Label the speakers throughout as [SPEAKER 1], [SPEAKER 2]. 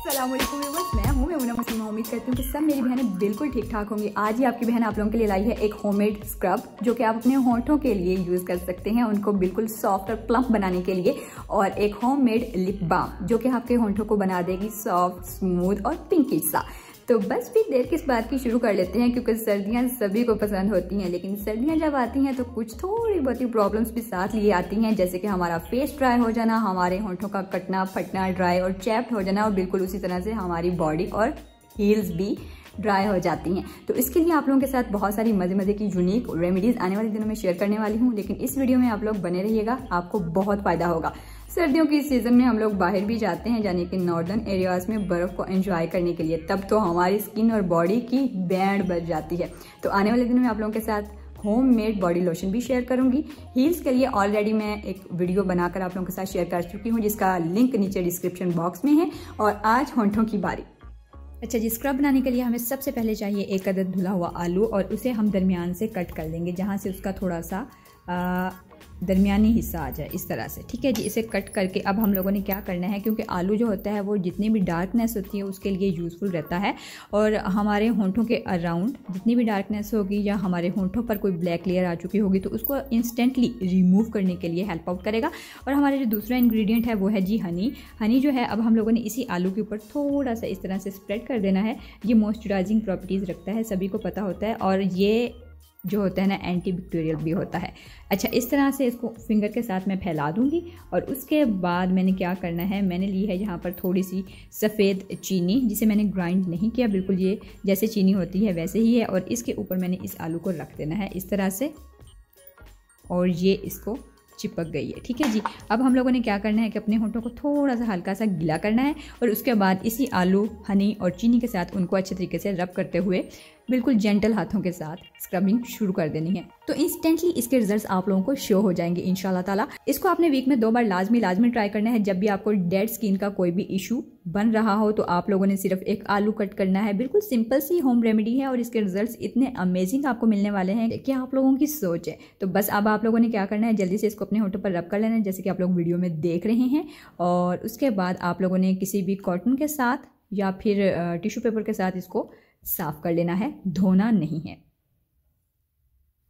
[SPEAKER 1] अस्सलामुअलैकुम व्यूअर्स, मैं हूं मेमुना मसीमा। उम्मीद करती हूँ कि सब मेरी बहनें बिल्कुल ठीक ठाक होंगी। आज ही आपकी बहन आप लोगों के लिए लाई है एक होममेड स्क्रब जो कि आप अपने होंठों के लिए यूज़ कर सकते हैं, उनको बिल्कुल सॉफ्ट और प्लम्प बनाने के लिए, और एक होममेड लिप बाम जो कि आपके होंठों को बना देगी सॉफ्ट, स्मूथ और पिंकिश सा। तो बस भी देर किस बात की, शुरू कर लेते हैं, क्योंकि सर्दियां सभी को पसंद होती हैं, लेकिन सर्दियां जब आती हैं तो कुछ थोड़ी बहुत ही प्रॉब्लम्स भी साथ लिए आती हैं, जैसे कि हमारा फेस ड्राई हो जाना, हमारे होंठों का कटना, फटना, ड्राई और चैप्ड हो जाना, और बिल्कुल उसी तरह से हमारी बॉडी और हील्स भी ड्राई हो जाती हैं। तो इसके लिए आप लोगों के साथ बहुत सारी मज़े की यूनिक रेमेडीज़ आने वाले दिनों में शेयर करने वाली हूँ, लेकिन इस वीडियो में आप लोग बने रहिएगा, आपको बहुत फ़ायदा होगा। सर्दियों की सीज़न में हम लोग बाहर भी जाते हैं, यानी कि नॉर्दर्न एरियाज़ में बर्फ़ को एंजॉय करने के लिए, तब तो हमारी स्किन और बॉडी की बैंड बज जाती है। तो आने वाले दिनों में आप लोगों के साथ होममेड बॉडी लोशन भी शेयर करूंगी। हील्स के लिए ऑलरेडी मैं एक वीडियो बनाकर आप लोगों के साथ शेयर कर चुकी हूँ, जिसका लिंक नीचे डिस्क्रिप्शन बॉक्स में है। और आज होंठों की बारी। अच्छा जी, स्क्रब बनाने के लिए हमें सबसे पहले चाहिए एक अदद धुला हुआ आलू, और उसे हम दरमियान से कट कर लेंगे, जहाँ से उसका थोड़ा सा दरमियानी हिस्सा आ जाए, इस तरह से। ठीक है जी, इसे कट करके अब हम लोगों ने क्या करना है, क्योंकि आलू जो होता है वो जितनी भी डार्कनेस होती है उसके लिए यूज़फुल रहता है, और हमारे होंठों के अराउंड जितनी भी डार्कनेस होगी या हमारे होंठों पर कोई ब्लैक लेयर आ चुकी होगी तो उसको इंस्टेंटली रिमूव करने के लिए हेल्प आउट करेगा। और हमारा जो दूसरा इंग्रेडिएंट है वो है जी हनी। हनी जो है अब हम लोगों ने इसी आलू के ऊपर थोड़ा सा इस तरह से स्प्रेड कर देना है। ये मॉइस्चराइजिंग प्रॉपर्टीज़ रखता है, सभी को पता होता है, और ये जो होता है ना एंटी बैक्टीरियल भी होता है। अच्छा, इस तरह से इसको फिंगर के साथ मैं फैला दूंगी, और उसके बाद मैंने क्या करना है, मैंने ली है यहाँ पर थोड़ी सी सफ़ेद चीनी, जिसे मैंने ग्राइंड नहीं किया, बिल्कुल ये जैसे चीनी होती है वैसे ही है, और इसके ऊपर मैंने इस आलू को रख देना है इस तरह से, और ये इसको चिपक गई है। ठीक है जी, अब हम लोगों ने क्या करना है कि अपने होंठों को थोड़ा सा हल्का सा गीला करना है, और उसके बाद इसी आलू, हनी और चीनी के साथ उनको अच्छे तरीके से रब करते हुए बिल्कुल जेंटल हाथों के साथ स्क्रबिंग शुरू कर देनी है। तो इंस्टेंटली इसके रिजल्ट्स आप लोगों को शो हो जाएंगे इंशाल्लाह ताला। इसको आपने वीक में 2 बार लाजमी ट्राई करना है। जब भी आपको डेड स्किन का कोई भी इशू बन रहा हो तो आप लोगों ने सिर्फ एक आलू कट करना है। बिल्कुल सिंपल सी होम रेमेडी है, और इसके रिजल्ट्स इतने अमेजिंग आपको मिलने वाले हैं कि आप लोगों की सोच है। तो बस अब आप लोगों ने क्या करना है, जल्दी से इसको अपने होंठों पर रब कर लेना है, जैसे कि आप लोग वीडियो में देख रहे हैं। और उसके बाद आप लोगों ने किसी भी कॉटन के साथ या फिर टिश्यू पेपर के साथ इसको साफ कर लेना है, धोना नहीं है।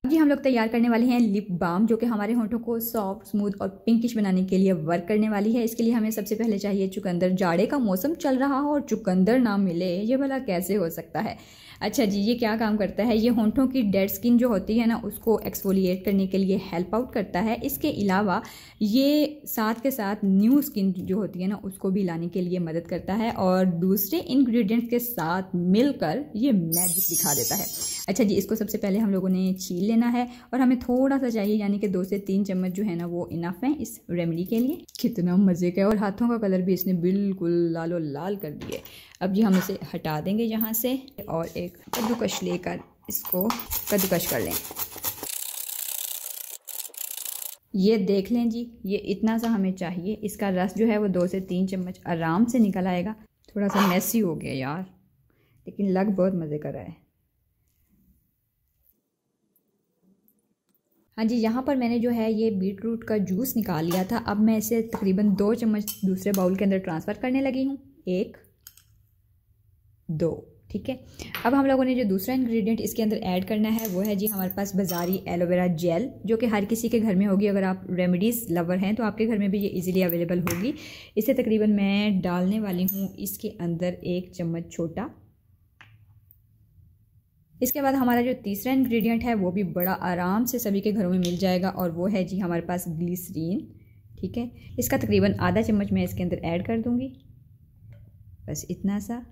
[SPEAKER 1] अब ये हम लोग तैयार करने वाले हैं लिप बाम, जो कि हमारे होंठों को सॉफ्ट, स्मूथ और पिंकिश बनाने के लिए वर्क करने वाली है। इसके लिए हमें सबसे पहले चाहिए चुकंदर। जाड़े का मौसम चल रहा हो और चुकंदर ना मिले, ये भला कैसे हो सकता है। अच्छा जी, ये क्या काम करता है, ये होंठों की डेड स्किन जो होती है ना उसको एक्सफोलिएट करने के लिए हेल्प आउट करता है। इसके अलावा ये साथ के साथ न्यू स्किन जो होती है ना उसको भी लाने के लिए मदद करता है, और दूसरे इंग्रेडिएंट्स के साथ मिलकर ये मैजिक दिखा देता है। अच्छा जी, इसको सबसे पहले हम लोगों ने छील लेना है, और हमें थोड़ा सा चाहिए, यानी कि 2 से 3 चम्मच जो है ना वो इनफ है इस रेमेडी के लिए। कितना मज़े का है, और हाथों का कलर भी इसने बिल्कुल लालो लाल कर दिए। अब जी हम इसे हटा देंगे यहाँ से, और एक कद्दूकश लेकर इसको कद्दूकश कर लें। ये देख लें जी, ये इतना सा हमें चाहिए। इसका रस जो है वो 2 से 3 चम्मच आराम से निकल आएगा। थोड़ा सा मैसी हो गया यार, लेकिन लग बहुत मज़े का रहा है। हाँ जी, यहाँ पर मैंने जो है ये बीट रूट का जूस निकाल लिया था। अब मैं इसे तकरीबन 2 चम्मच दूसरे बाउल के अंदर ट्रांसफ़र करने लगी हूँ। 1, 2, ठीक है। अब हम लोगों ने जो दूसरा इंग्रेडिएंट इसके अंदर ऐड करना है वो है जी हमारे पास बाज़ारी एलोवेरा जेल, जो कि हर किसी के घर में होगी। अगर आप रेमेडीज़ लवर हैं तो आपके घर में भी ये इजीली अवेलेबल होगी। इसे तकरीबन मैं डालने वाली हूँ इसके अंदर 1 चम्मच छोटा। इसके बाद हमारा जो तीसरा इंग्रेडिएंट है वो भी बड़ा आराम से सभी के घरों में मिल जाएगा, और वो है जी हमारे पास ग्लिसरीन। ठीक है, इसका तकरीबन आधा चम्मच मैं इसके अंदर ऐड कर दूंगी, बस इतना सा।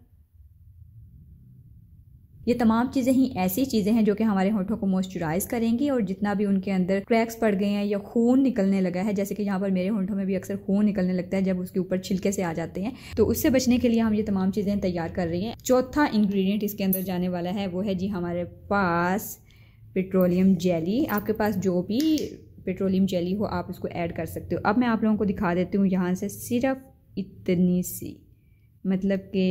[SPEAKER 1] ये तमाम चीज़ें ही ऐसी चीज़ें हैं जो कि हमारे होंठों को मॉइस्चराइज करेंगी, और जितना भी उनके अंदर क्रैक्स पड़ गए हैं या खून निकलने लगा है, जैसे कि यहाँ पर मेरे होंठों में भी अक्सर खून निकलने लगता है जब उसके ऊपर छिलके से आ जाते हैं, तो उससे बचने के लिए हम ये तमाम चीज़ें तैयार कर रही हैं। चौथा इंग्रेडिएंट इसके अंदर जाने वाला है वो है जी हमारे पास पेट्रोलियम जेली। आपके पास जो भी पेट्रोलियम जेली हो आप उसको ऐड कर सकते हो। अब मैं आप लोगों को दिखा देती हूँ यहाँ से, सिर्फ इतनी सी, मतलब कि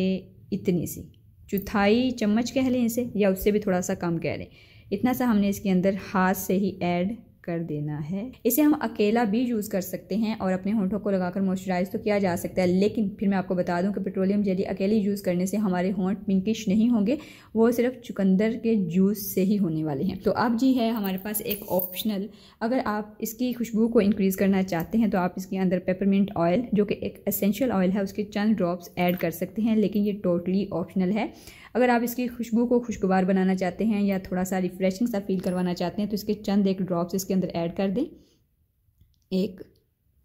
[SPEAKER 1] इतनी सी, चौथाई चम्मच कह लें इसे, या उससे भी थोड़ा सा कम कह लें, इतना सा हमने इसके अंदर हाथ से ही ऐड कर देना है। इसे हम अकेला भी यूज़ कर सकते हैं और अपने होंठों को लगाकर मॉइस्चराइज तो किया जा सकता है, लेकिन फिर मैं आपको बता दूं कि पेट्रोलियम जेली अकेले यूज़ करने से हमारे होंठ पिंकिश नहीं होंगे, वो सिर्फ चुकंदर के जूस से ही होने वाले हैं। तो अब जी है हमारे पास एक ऑप्शनल, अगर आप इसकी खुशबू को इंक्रीज़ करना चाहते हैं तो आप इसके अंदर पेपरमिंट ऑयल, जो कि एक एसेंशियल ऑयल है, उसके चंद ड्रॉप्स ऐड कर सकते हैं, लेकिन ये टोटली ऑप्शनल है। अगर आप इसकी खुशबू को खुशगवार बनाना चाहते हैं या थोड़ा सा रिफ्रेशिंग सा फील करवाना चाहते हैं तो इसके चंद एक ड्रॉप्स इसके अंदर ऐड कर दें, 1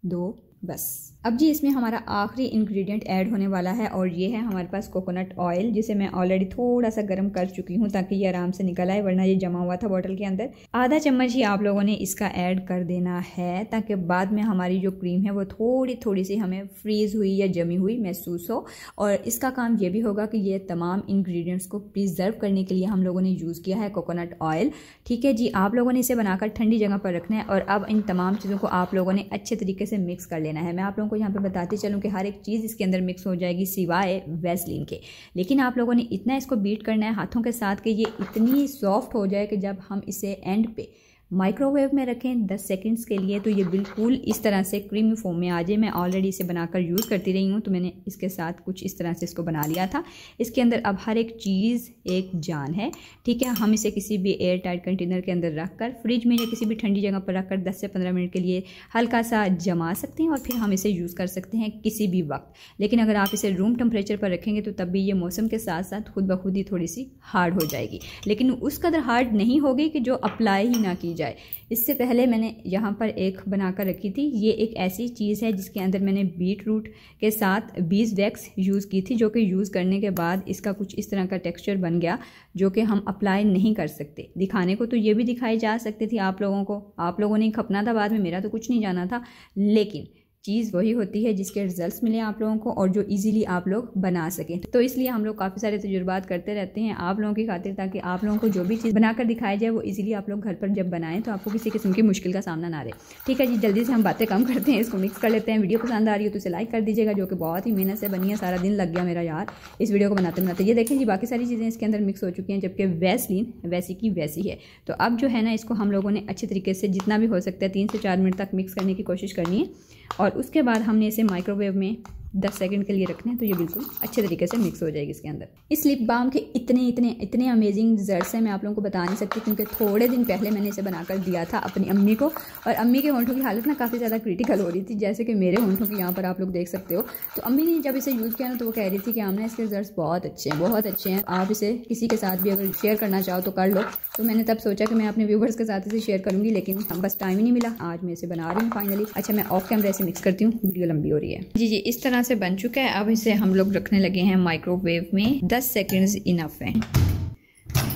[SPEAKER 1] 2 बस। अब जी इसमें हमारा आखिरी इंग्रेडिएंट ऐड होने वाला है और ये है हमारे पास कोकोनट ऑयल, जिसे मैं ऑलरेडी थोड़ा सा गर्म कर चुकी हूँ ताकि ये आराम से निकल आए, वरना ये जमा हुआ था बोतल के अंदर। आधा चम्मच ही आप लोगों ने इसका ऐड कर देना है ताकि बाद में हमारी जो क्रीम है वो थोड़ी थोड़ी सी हमें फ्रीज़ हुई या जमी हुई महसूस हो। और इसका काम ये भी होगा कि ये तमाम इंग्रेडिएंट्स को प्रिजर्व करने के लिए हम लोगों ने यूज़ किया है कोकोनट ऑयल। ठीक है जी, आप लोगों ने इसे बनाकर ठंडी जगह पर रखना है और अब इन तमाम चीज़ों को आप लोगों ने अच्छे तरीके से मिक्स कर लेना है। मैं आप लोगों को यहाँ पे बताती चलूँ कि हर एक चीज़ इसके अंदर मिक्स हो जाएगी सिवाय वैसलीन के, लेकिन आप लोगों ने इतना इसको बीट करना है हाथों के साथ कि ये इतनी सॉफ्ट हो जाए कि जब हम इसे एंड पे माइक्रोवेव में रखें 10 सेकंड्स के लिए तो ये बिल्कुल इस तरह से क्रीमी फॉर्म में आ जाए। मैं ऑलरेडी इसे बनाकर यूज़ करती रही हूँ तो मैंने इसके साथ कुछ इस तरह से इसको बना लिया था। इसके अंदर अब हर एक चीज़ एक जान है। ठीक है, हम इसे किसी भी एयर टाइट कंटेनर के अंदर रखकर फ्रिज में या किसी भी ठंडी जगह पर रखकर 10 से 15 मिनट के लिए हल्का सा जमा सकते हैं और फिर हम इसे यूज़ कर सकते हैं किसी भी वक्त। लेकिन अगर आप इसे रूम टेम्परेचर पर रखेंगे तो तब भी ये मौसम के साथ साथ खुद ब खुद ही थोड़ी सी हार्ड हो जाएगी, लेकिन उस कदर हार्ड नहीं होगी कि जो अप्लाई ही ना की जाए। इससे पहले मैंने यहाँ पर एक बनाकर रखी थी, ये एक ऐसी चीज़ है जिसके अंदर मैंने बीट रूट के साथ बीज वैक्स यूज़ की थी, जो कि यूज़ करने के बाद इसका कुछ इस तरह का टेक्सचर बन गया जो कि हम अप्लाई नहीं कर सकते। दिखाने को तो ये भी दिखाई जा सकती थी आप लोगों को, आप लोगों ने खपना था बाद में, मेरा तो कुछ नहीं जाना था, लेकिन चीज़ वही होती है जिसके रिजल्ट्स मिले आप लोगों को और जो इजीली आप लोग बना सकें। तो इसलिए हम लोग काफ़ी सारे तजुर्बात करते रहते हैं आप लोगों की खातिर, ताकि आप लोगों को जो भी चीज़ बनाकर दिखाई जाए वो इजीली आप लोग घर पर जब बनाएं तो आपको किसी किस्म की मुश्किल का सामना ना रहे। ठीक है जी, जल्दी से हम बातें कम करते हैं, इसको मिक्स कर लेते हैं। वीडियो पसंद आ रही हो तो इसे लाइक कर दीजिएगा, जो कि बहुत ही मेहनत से बनी है, सारा दिन लग गया मेरा यार इस वीडियो को बनाते बनाते। ये देखें जी, बाकी सारी चीज़ें इसके अंदर मिक्स हो चुकी हैं, जबकि वैसलीन वैसी की वैसी है। तो अब जो है ना, इसको हम लोगों ने अच्छे तरीके से जितना भी हो सकता है 3 से 4 मिनट तक मिक्स करने की कोशिश करनी है और उसके बाद हमने इसे माइक्रोवेव में 10 सेकंड के लिए रखना है तो ये बिल्कुल अच्छे तरीके से मिक्स हो जाएगी इसके अंदर। इस लिप बाम के इतने अमेजिंग रिजल्ट्स हैं, मैं आप लोगों को बता नहीं सकती, क्योंकि थोड़े दिन पहले मैंने इसे बनाकर दिया था अपनी अम्मी को और अम्मी के होंठों की हालत ना काफ़ी ज़्यादा क्रिटिकल हो रही थी, जैसे कि मेरे होंठों की यहाँ पर आप लोग देख सकते हो। तो अम्मी ने जब इसे यूज़ किया ना तो वो कह रही थी कि आमना इसके रिजल्ट बहुत अच्छे हैं, आप इसे किसी के साथ भी अगर शेयर करना चाहो तो कर लो। तो मैंने तब सोचा कि मैं अपने व्यूवर्स के साथ इसे शेयर करूँगी, लेकिन बस टाइम ही नहीं मिला। आज मैं इसे बना रही हूँ फाइनली। अच्छा, मैं ऑफ कैमरा इसे मिक्स करती हूँ, वीडियो लंबी हो रही है। जी, इस तरह से बन चुका है। अब इसे हम लोग रखने लगे हैं माइक्रोवेव में, 10 सेकंड्स इनफ है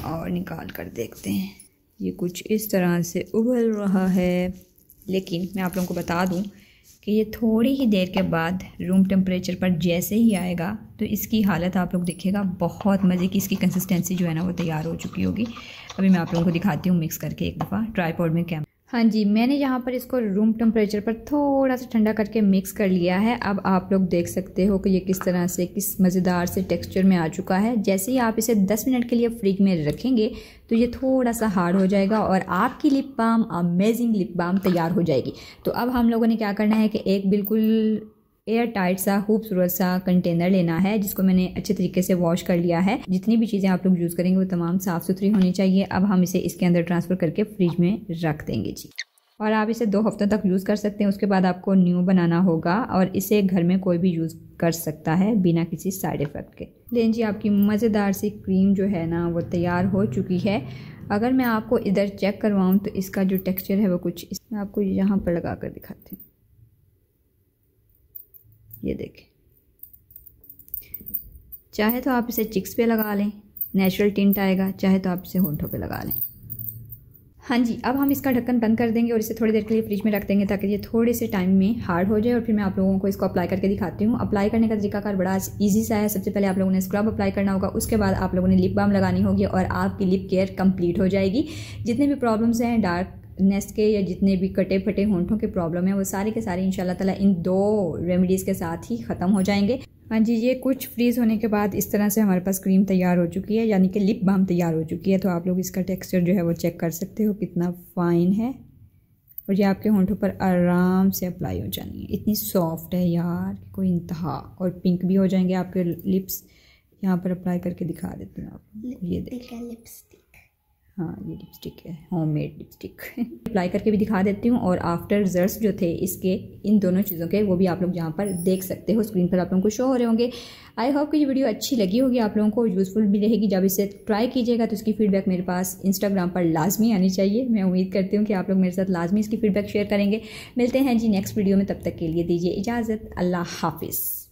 [SPEAKER 1] और निकाल कर देखते हैं। ये कुछ इस तरह से उबल रहा है, लेकिन मैं आप लोगों को बता दूं कि ये थोड़ी ही देर के बाद रूम टेम्परेचर पर जैसे ही आएगा तो इसकी हालत आप लोग देखिएगा, बहुत मज़े की इसकी कंसिस्टेंसी जो है ना वो तैयार हो चुकी होगी। अभी मैं आप लोगों को दिखाती हूँ मिक्स करके एक दफ़ा ट्राइपॉड में कैमरा। हाँ जी, मैंने यहाँ पर इसको रूम टेम्परेचर पर थोड़ा सा ठंडा करके मिक्स कर लिया है। अब आप लोग देख सकते हो कि ये किस तरह से किस मज़ेदार से टेक्सचर में आ चुका है। जैसे ही आप इसे 10 मिनट के लिए फ्रिज में रखेंगे तो ये थोड़ा सा हार्ड हो जाएगा और आपकी lip balm amazing lip balm तैयार हो जाएगी। तो अब हम लोगों ने क्या करना है कि एक बिल्कुल एयर टाइट सा खूबसूरत सा कंटेनर लेना है, जिसको मैंने अच्छे तरीके से वॉश कर लिया है। जितनी भी चीज़ें आप लोग यूज़ करेंगे वो तमाम साफ़ सुथरी होनी चाहिए। अब हम इसे इसके अंदर ट्रांसफ़र करके फ्रिज में रख देंगे जी, और आप इसे 2 हफ्तों तक यूज़ कर सकते हैं। उसके बाद आपको न्यू बनाना होगा और इसे घर में कोई भी यूज़ कर सकता है बिना किसी साइड इफ़ेक्ट के। लेकिन जी, आपकी मज़ेदार सी क्रीम जो है ना वो तैयार हो चुकी है। अगर मैं आपको इधर चेक करवाऊँ तो इसका जो टेक्सचर है वो कुछ मैं आपको यहाँ पर लगा कर दिखाती हूँ। ये देखें, चाहे तो आप इसे चिक्स पे लगा लें, नेचुरल टिंट आएगा, चाहे तो आप इसे होंठों पे लगा लें। हाँ जी, अब हम इसका ढक्कन बंद कर देंगे और इसे थोड़ी देर के लिए फ्रिज में रख देंगे ताकि ये थोड़े से टाइम में हार्ड हो जाए और फिर मैं आप लोगों को इसको अप्लाई करके दिखाती हूँ। अप्लाई करने का तरीकाकार बड़ा इजी सा है। सबसे पहले आप लोगों ने स्क्रब अप्लाई करना होगा, उसके बाद आप लोगों ने लिप बाम लगानी होगी और आपकी लिप केयर कंप्लीट हो जाएगी। जितने भी प्रॉब्लम्स हैं डार्कनेस के या जितने भी कटे फटे होंठों के प्रॉब्लम है वो सारे के सारे इंशाल्लाह ताला इन 2 रेमेडीज़ के साथ ही ख़त्म हो जाएंगे। हाँ जी, ये कुछ फ्रीज़ होने के बाद इस तरह से हमारे पास क्रीम तैयार हो चुकी है, यानी कि लिप बाम तैयार हो चुकी है। तो आप लोग इसका टेक्सचर जो है वो चेक कर सकते हो, कितना फ़ाइन है। और ये आपके होंठों पर आराम से अप्लाई हो जानी है। इतनी सॉफ्ट है यार, कोई इंतहा। और पिंक भी हो जाएंगे आपके लिप्स। यहाँ पर अप्लाई करके दिखा देती हूँ आपको, ये देखिए लिपस्टिक। हाँ ये लिपस्टिक है, होममेड लिपस्टिक। अप्लाई करके भी दिखा देती हूँ और आफ्टर रिजल्ट्स जो थे इसके, इन दोनों चीज़ों के, वो भी आप लोग यहाँ पर देख सकते हो, स्क्रीन पर आप लोगों को शो हो रहे होंगे। आई होप कि ये वीडियो अच्छी लगी होगी, आप लोगों को यूज़फुल भी रहेगी। जब इसे ट्राई कीजिएगा तो इसकी फीडबैक मेरे पास इंस्टाग्राम पर लाजमी आनी चाहिए। मैं उम्मीद करती हूँ कि आप लोग मेरे साथ लाजमी इसकी फीडबैक शेयर करेंगे। मिलते हैं जी नेक्स्ट वीडियो में, तब तक के लिए दीजिए इजाज़त। अल्लाह हाफिज़।